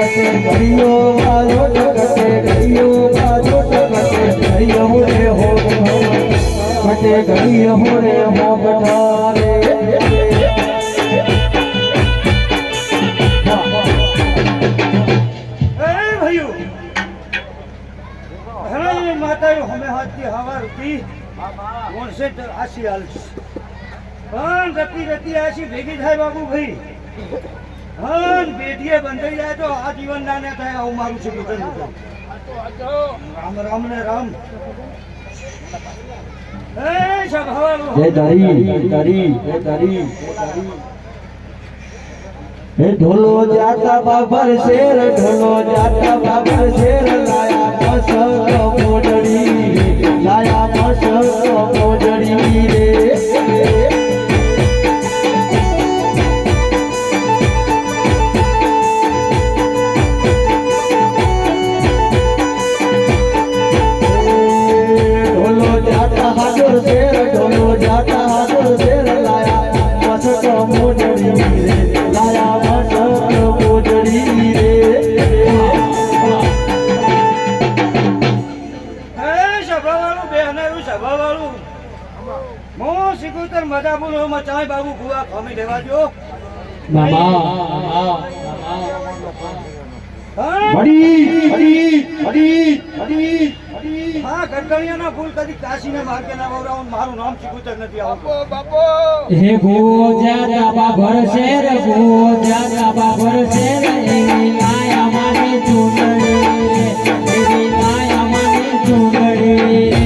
કટે ઘડીઓ બાજો કટે ઘડીઓ બાજો કટે ઘડીઓ રે હો કટે ઘડીઓ રે હો બઠારે हमें हाथ की हवा रुकी कौन से आशी हाल पण रती रती आशी भेगी थाय बाबू भाई हन बेटिए बंधाई जाए तो आ जीवन ना ना थाय आવું મારું છે કુતર રામ રામ ને રામ એ સભાવાળો જય તારી એ ઢોલો જાતા બાબર શેર ઢોલો જાતા બાબર શેર લાયા મસ મોડડી લાયા મસ મોડડી રે ઢોલો જાતા હાજર શેર ઢોલો જાતા હાજર શેર લાયા મસ મોડડી રે લાયા મસ મોડડી રે સિકુતર મજા બોલો મચાય બાબુ ગુવા ખમી દેવા જો મામા બડી હા ગરગણિયાના ફૂલ કદી કાશીને માર કે ના વવરાવ મારું નામ સિકુતર નથી આવતું બાપો હે ગોજા બાબર શેર ગોજા બાબર શેર એની લાયા મારી ચૂંદડી એની લાયા મારી ચૂંદડી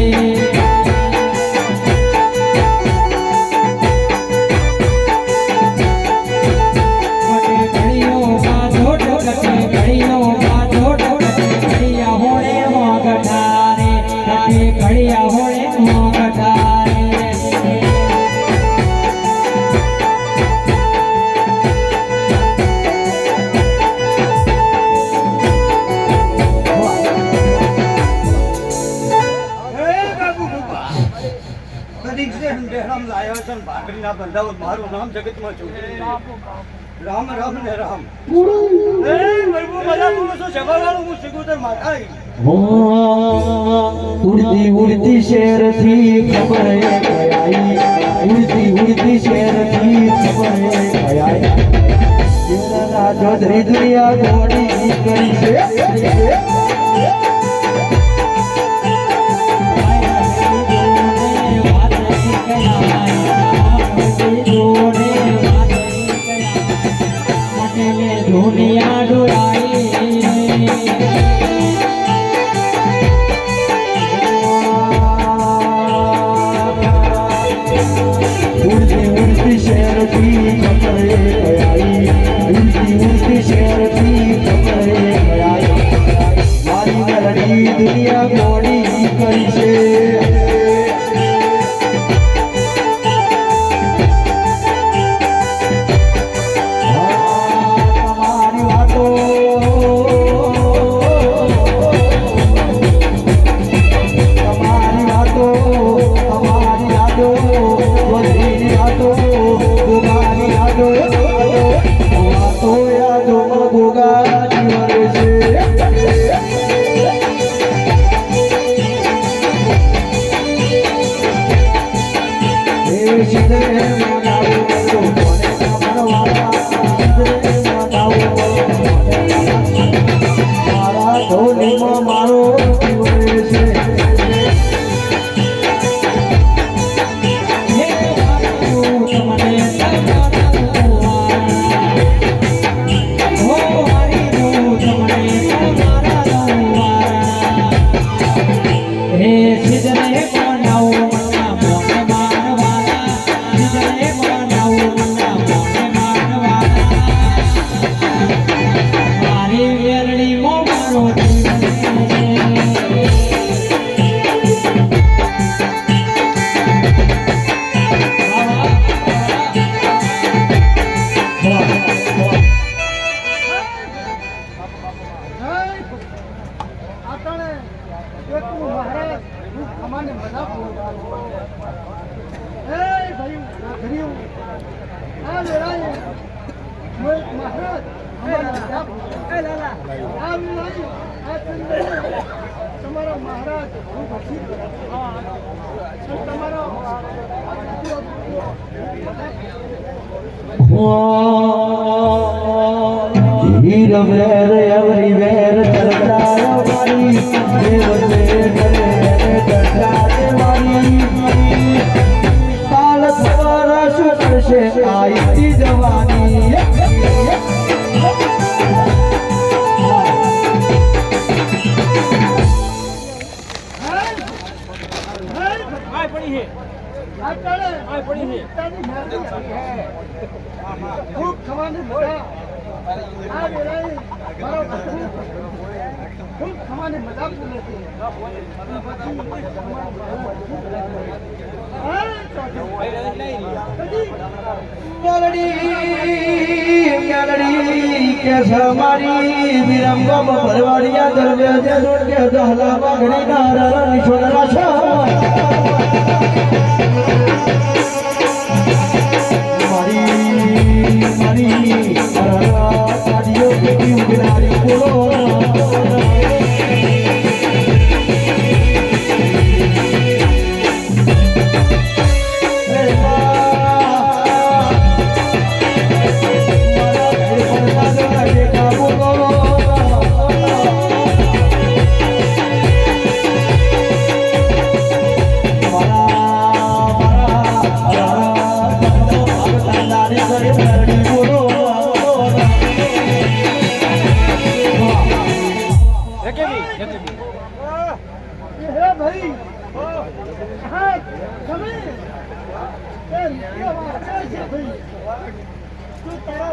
મારું નામ જગતમાં ચૌધરી રામ રામ ને રામ એ મરબુ મજા બોલો છો જવાવાળો હું સિકુતર માથાઈ ઉડતી ઉડતી શેર થી ખબર આઈ ઉડતી ઉડતી શેર થી ખબર આઈ જીવનના ચૌધરી દુનિયા ઘોડી કરી છે दुनिया डुराई उड़ती उड़ती शहर की कपड़े आई उड़ती उड़ती शहर की कपड़े आई मारी मेलडी दुनिया घोड़ी करी છે તમારા મહારાજ હીર વેર એવરી વેર ચર્ચા મારી દેવ મારી કાલ સવાર શું કરશે આઈ જવાની ખૂબ ખવાની મજા આ વેળાએ મારો ખૂબ ખવાની મજા પૂરે છે મેલડી કે સમારી વિરંગમ ભરવાડિયા દરવાજે જોડ કે દહલા વાગડી નારા નિશોના છા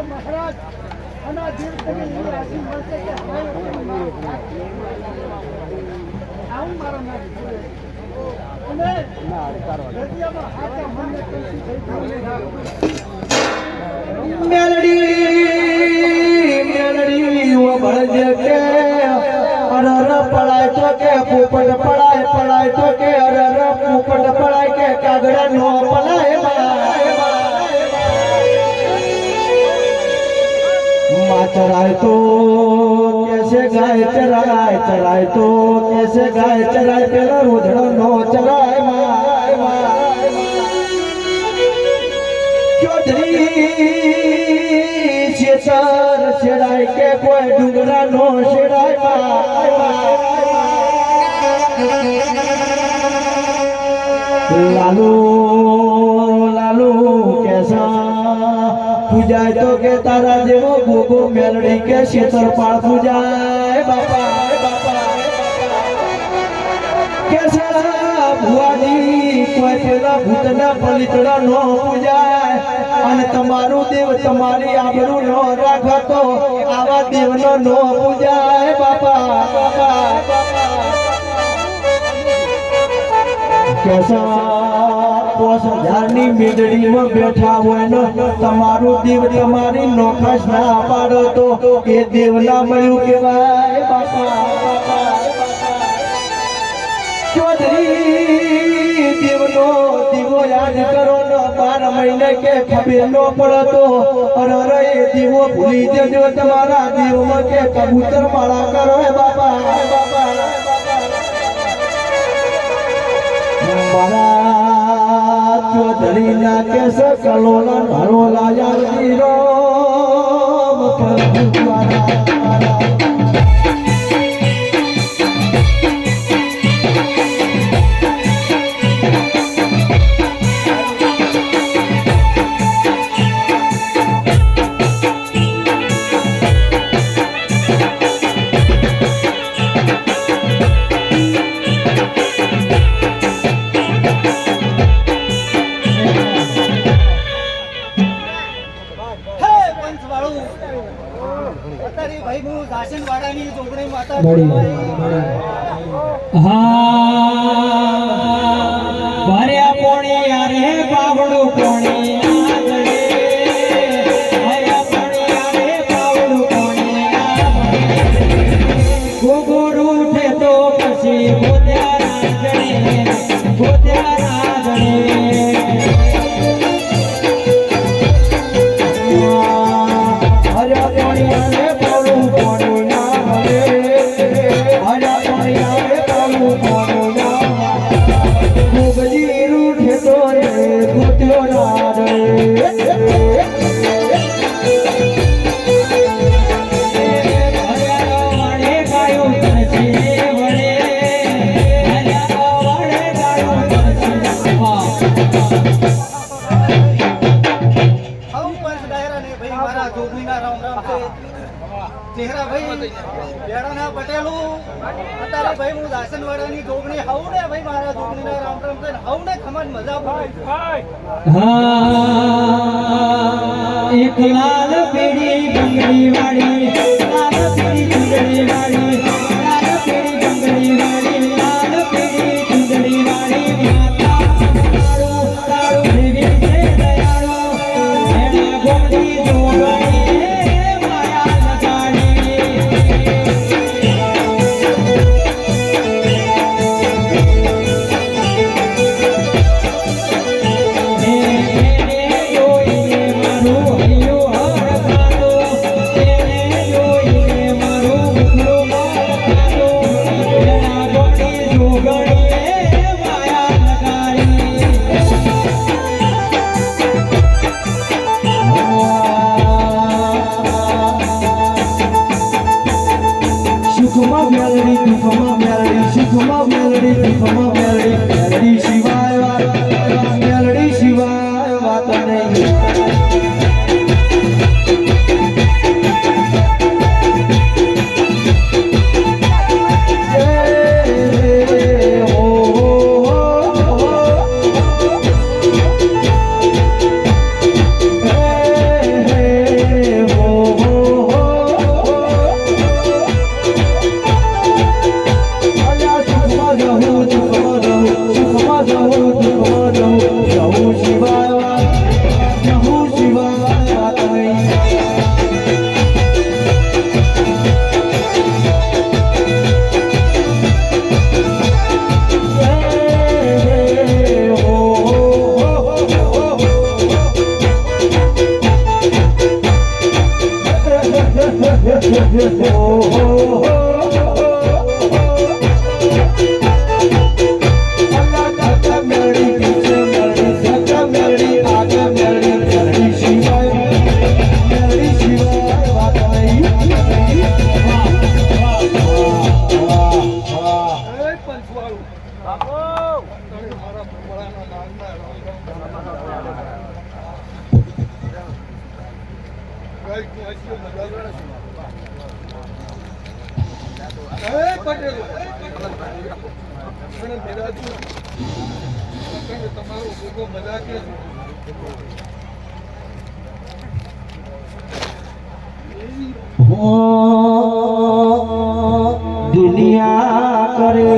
મહારાજ અને દિલ કરી રાશિ મળશે કે આવું મારો અને હૃદયમાં હાથા મનને તુલસી થઈ મેલડી ઓ ભળજે કે અરર પડાય તો કે પોપટ પડાય તો કે અરર પોપટ પડાય કે કાગડા નો પડાય चराए तो कैसे गाय चराए तो कैसे गाय चराए पेला रोजड़ो नो चराए चौधरी शेर शेराय के कोई डूंगरा नो शेराय लालू लालू कैसा पूजाय तो के तारा देवो गोगो मेलड़ी के शीतल पाल पूजाय बापा कैसा भुआजी कोई पेला भूतना पलितड़ा नो पूजाय અને તમારું દેવ તમારી આબરૂ નો રાખતો આવા દેવનો નો પૂજાય બાપા कैसा 5000 મીંદડી માં બેઠા હોય ને તમારું દેવ તમારી નોખાશ ના પાડો તો એ દેવ ના મળ્યું કેવાય બાપા ચૌધરી દેવનો દીવો યાદ કરો ને 12 મહિને કે ખબર નો પડતો અરે દીવો ભૂલી જજો તમારા દેવમાં કે કબૂતર માળા કરો બાપા મારા चौधरी ना कैसे कलोला भरोला यारी रोम ભર્યા પોણિયા રે બાવડું પોણિયા ભર્યા પોણિયા રે બાવડું પોણિયા ગોગોરું ઉઠે તો પછી ગોત્યા આવું પંચ ડાયરા ને ભાઈ મારા જોગણીના રામ રામ છે ચહેરા ભાઈ બેડાના પટેલું અત્યારે ભાઈ હું દાસનવાડાની જોગણી હાઉ ને ભાઈ મારા જોગણીના રામ રામ છે હાઉ ને ખમણ મજા પડે એક લાલ પીળી બંગડી વાળી લાલ પીળી ચુંદડી વાળી લાલ પીળી બંગડી વાળી લાલ પીળી ચુંદડી વાળી માતા તારું તારું દેવી છે દયાળુ એને ગોમડી જોગણી માયા લગાડી સુખમાં મેલડી દુઃખમાં મેલડી સુખમાં મેલડી દુઃખમાં મેલડી મેલડી સિવાય વાત મેલડી સિવાય વાત નહીં દુનિયા કરે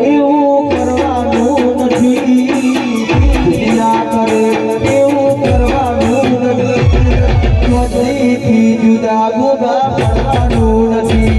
એવું કરવાનું નથી દુનિયા કરે એવું કરવાનું નથી મજલીથી જુદા ગોગા પડવાનું નથી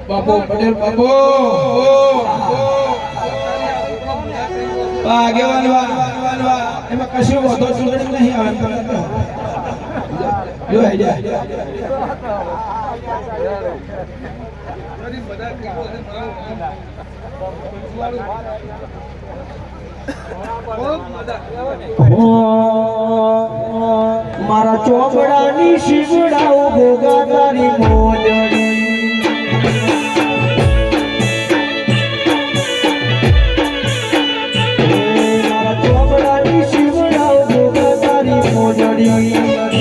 બાપુ પટેલ બાપુ આગેવાન એમાં કશું વધો સુગડ નહીં આવતો જો આઈ જા મારા ચોપડાની શીવડાઓ ભોગા તારી મોજડી મારા ચોપડાની શીવડાઓ ભોગા તારી મોજડી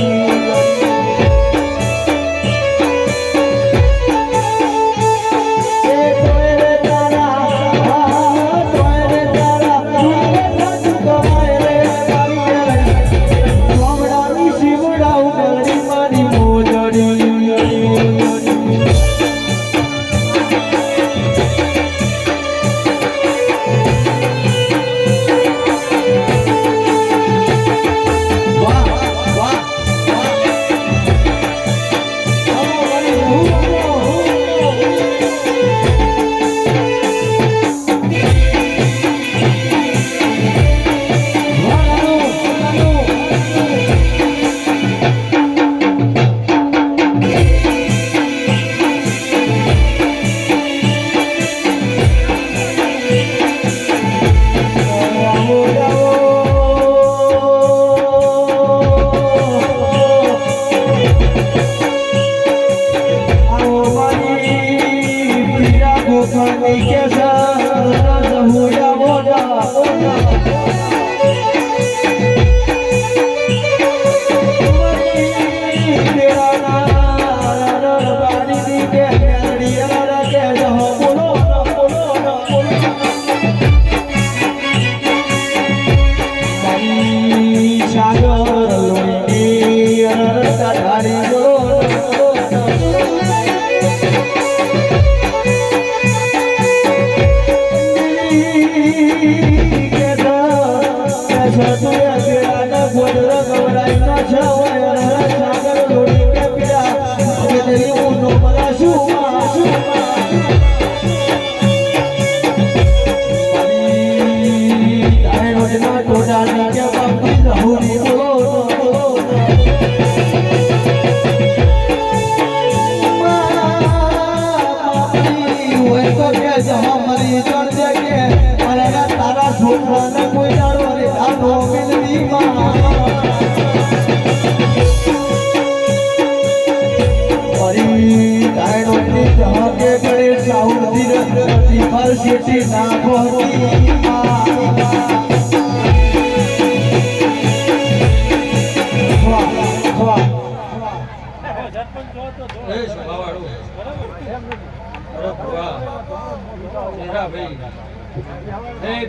સિટી નાખો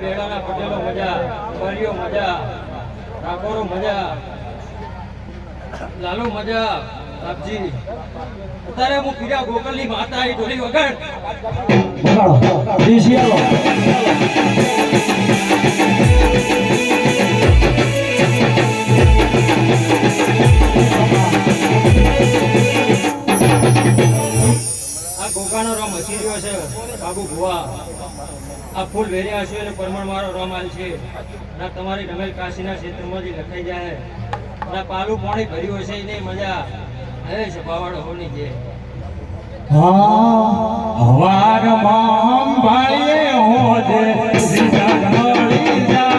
બેડાના પટેલો મજા, વારીઓ મજા, ઠાકોરો મજા, લાલુ મજા, આપજી. અત્યારે હું પીડા ગોકળની માતા એ ઢોલી વગર આ ગોકાનો રમ હસી રહ્યો છે બાબુ ભુવા. આ ફૂલ વેર્યા છે અને પરમણ મારો રમાલ છે ના તમારી રમેલ કાશીના ક્ષેત્રમાંથી લખાઈ જાય ના પાલું પાણી ભર્યું હશે એને મજા હે સભાવાળો હોની છે. હવાર માં ભાઈએ હોજે સીધા મળી જા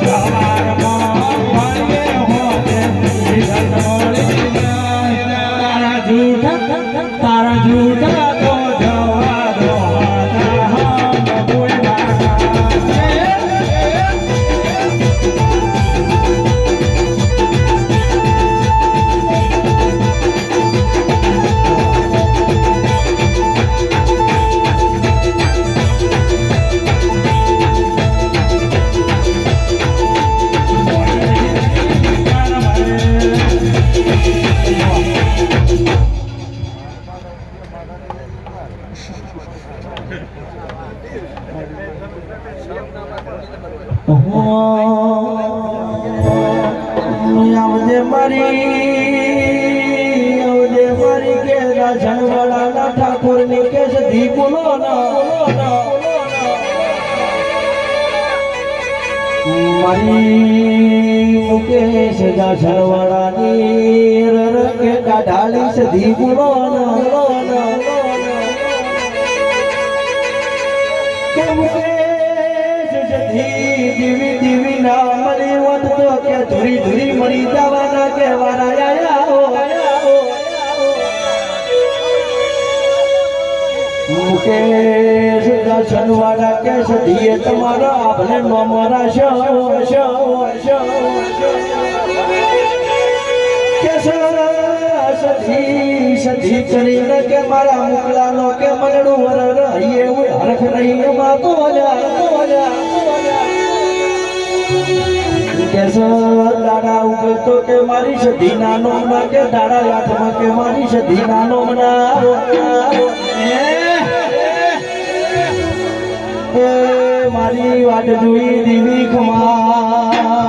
હવાર માં ભાઈએ હોજે સીધા મળી જા તારા જૂઠા તો જવા દો કોઈ મારી કે રાજણવાળા ઠાકોર ની કેસ ધી બોલો ના મારી મુકેશ જાછળવાળાની રરકે દાઢાળી સધી ગુણોનો કે મુકેશ સધી દીવી દીવી ના મળી હોત તો કે ધુરી ધુરી મળી જવાના કે વારા મુકેશ જાછળવાળા કે સધીએ તમારા આપણે નોમરા સધી કરીને કે મારા મુકલાનો કે મનડું વર એવું હરખ રહીને માતો કે દાડા ઉગતો કે મારી સધી નાનો માં કે દાડા હાથમાં કે મારી સધી નાનો મારી વાટ જોઈ દીવી ખમા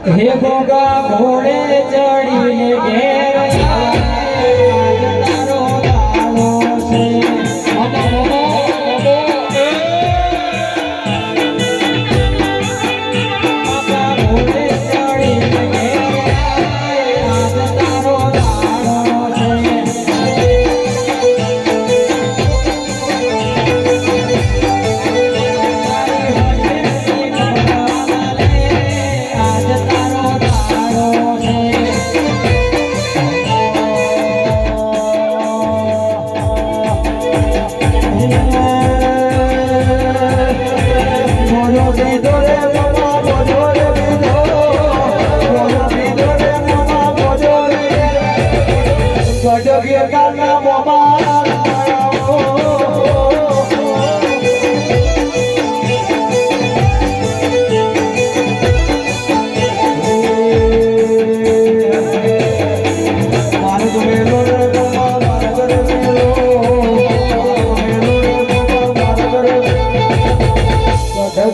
हे गोगा घोड़े चढ़ीने घेर तारो गालो से घोड़े चढ़ीने घेर आज तारो गालो से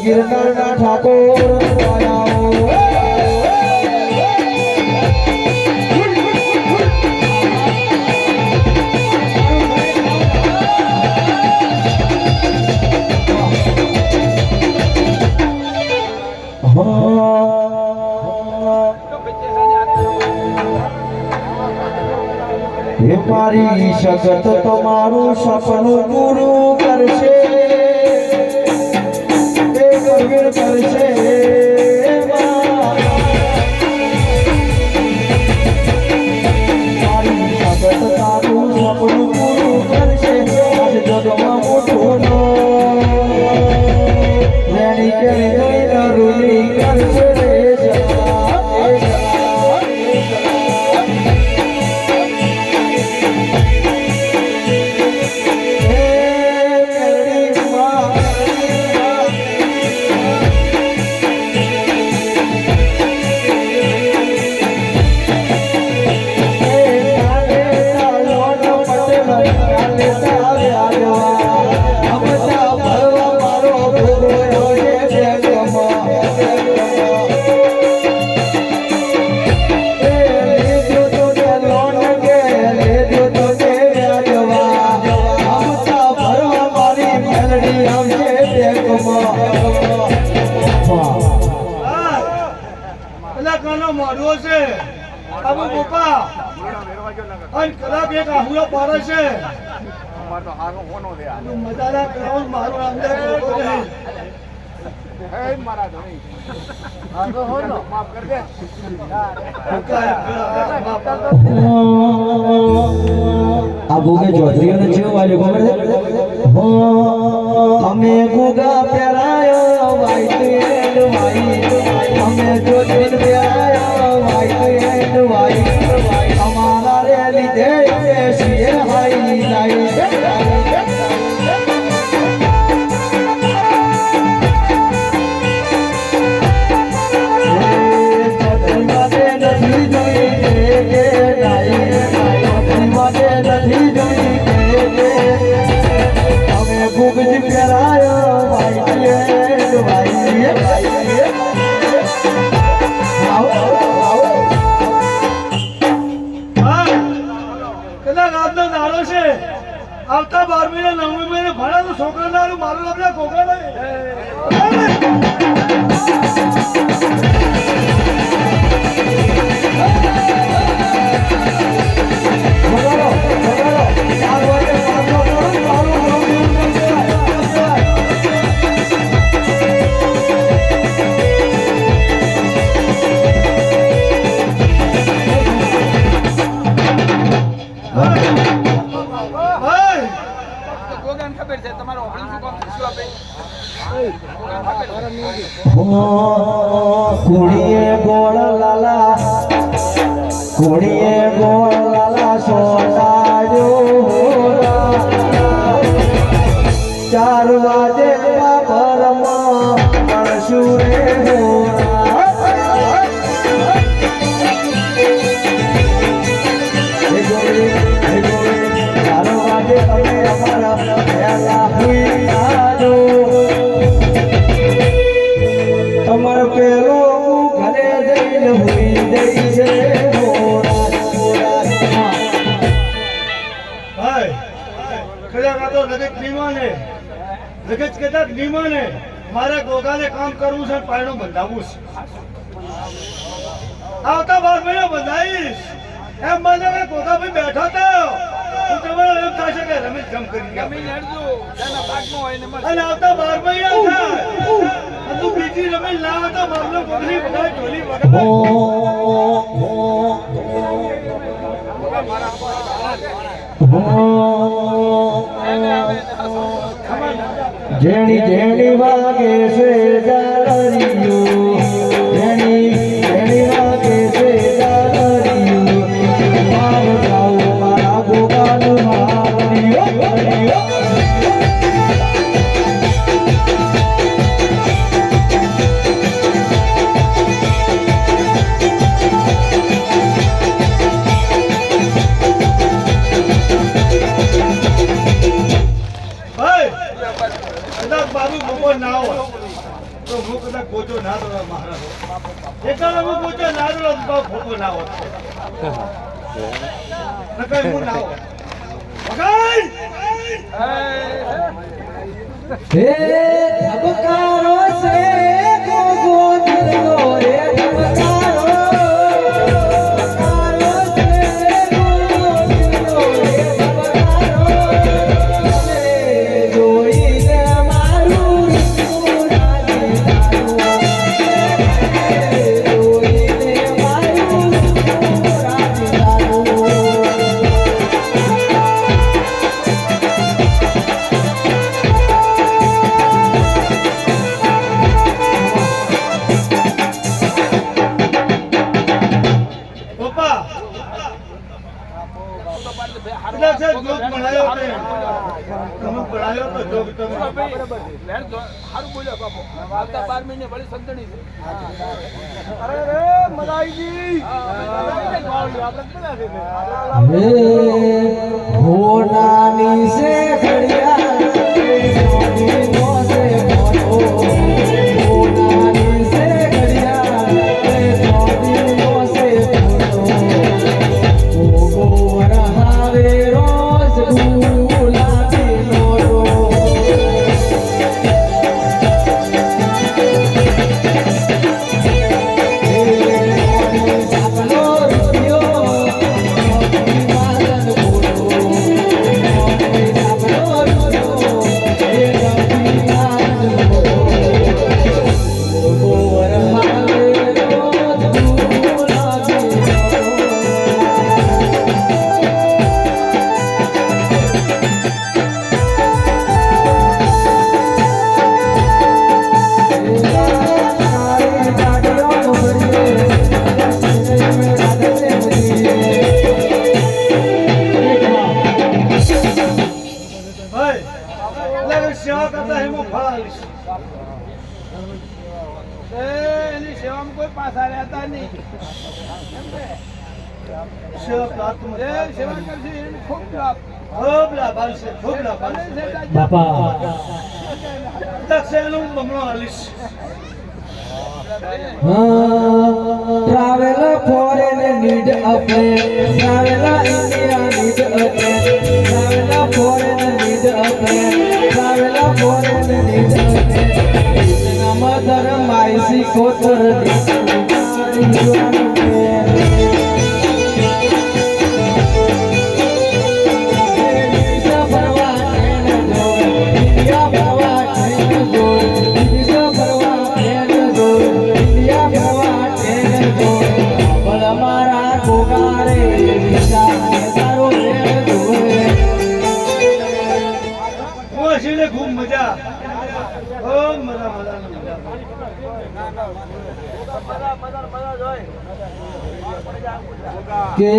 ગિરનારના ઠાકોર આયાઓ હે મારી સગત તમારું સપનું પૂરું કરશે એ કબીર કરશે મારી સગત તારું સપનું પૂરું કરશે આજ જગમાં મોટું રેણી કરી રૂલી કરશે રે મોઢો છે આબુ બોપા અને કલાક એક આહુડો પાડે છે મજાના ગ્રાઉન્ડ મારું અંદર આ ભોગે ચૌધરીઓને જેવું વાલ્યું ખબર છે અમે ગુગા પહેરાયો વાઈટ એન્ડ વાઈટ અમે જોતીન પહેરાયો વાઈટ એન્ડ વાઈટ અમારા રે લીધે અમે છીએ હાઈ લાઈટ આવતા 12 મહિને 9 મહિને ભણા તો છોકરા મારું આપણે કોકરા કુડીએ ગોળ લાલા સોનાયો 4 વાગે બાબરમાં મળશું રે તમારો પેલો ઘરે જઈને હુઈ જઈ છે જગત કદાચ નિમાને મારે ગોગાને કામ કરવું છે પાયણો બંધાવવું છે આવતા 12 મહિના બંધાઈશ એમ મને ગોગાભાઈ બેઠો તો હું તમારો એમ થશે કે રમેશ જમ કરી અને આવતા 12 મહિના થાય તું બીજી રમેશ ના આવતા મારનો ગોગલી બધાય ઢોલી જેણી જેણી વાગે છે જાલરીઓ જેણી વાગે છે જાલરીઓ માર જાઉં મારા ગોગાનું મારીઓ તો હું કદાચ ગોચો ના દોડો મહારાજ એટલા હું ગોચો ના દોડો તો ફોટો ના હોત નકર હું ના હોત વગાડ હે ધબકારો છે ગોગો દિલનો રે ધબકારો હોનાની સે સેવા કરતા હે હું ફળ આવીશ એની સેવામાં કોઈ પાછા રહેતા નહીં સેવા પ્રાપ્ત જે સેવા કરશે એને ખૂબ લાભ આવશે ખૂબ લાભ આવશે બાપા દક્ષિણનું બમણો આલીશ travel foreign need a plan, travel India need a plan, travel foreign need a plan, travel foreign need a plan. Mother my kotor ખૂબ મજા મજા કે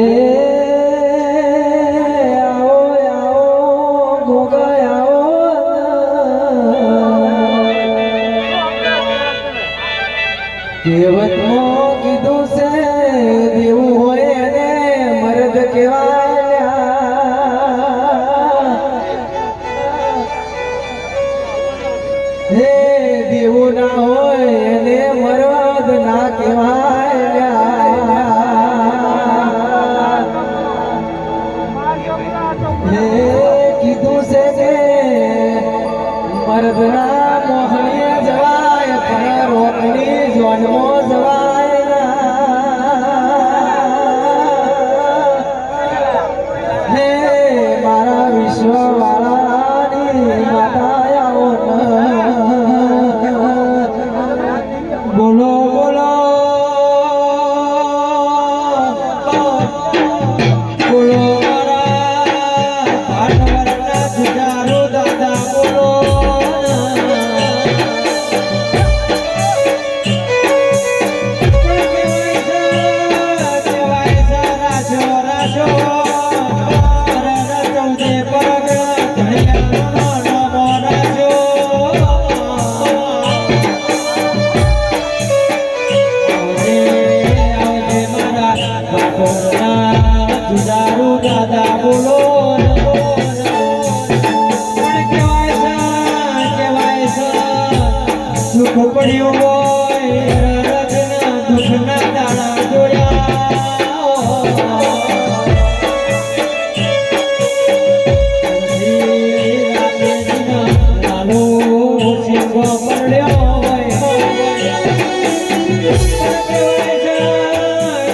આવો આવો ગોગા આવો કહેવતમાં કીધું છે દેવું હોય ને મર્દ કહેવાય હે દેવું ના હોય એને મર્દ ના કહેવાય હે કીધું છે કે મર્દ ના મોહણીએ જવાય પણ રોકડી જોનમો જવાય હે મારા વિશ્વ વાળાની માતા આવો બોલો બોલો બોલો મારા ભાનવરના જુજારો દાદા બોલો પડ્યું હોય રગના દુઃખના દાડા જોયા લાલો શેકો પડ્યો હોય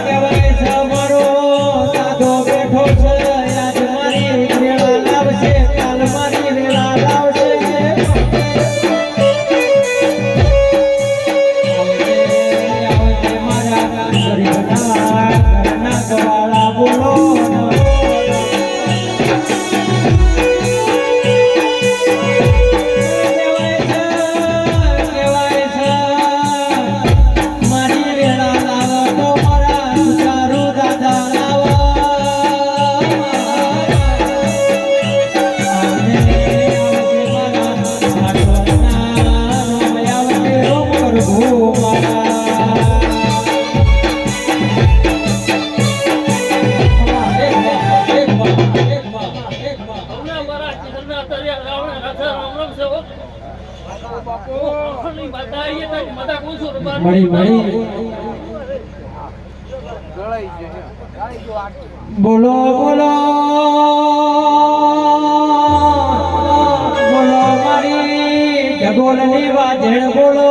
કહેવાય છે મારો દાદો બેઠો છે આજ મારી વેળા લાવશે કાલ મારી વેળા લાવશે આવજે મારા ગરીબના ઘરના ગવાળા બોલો મારી વેળા લાવો તો મારા સુચારું દાદા લાવો આવજે મારા ભાગવતના આવજે રોમ પ્રભુ મારા મળી બોલો બોલો બોલો મારી ઢગોલની વાજણ બોલો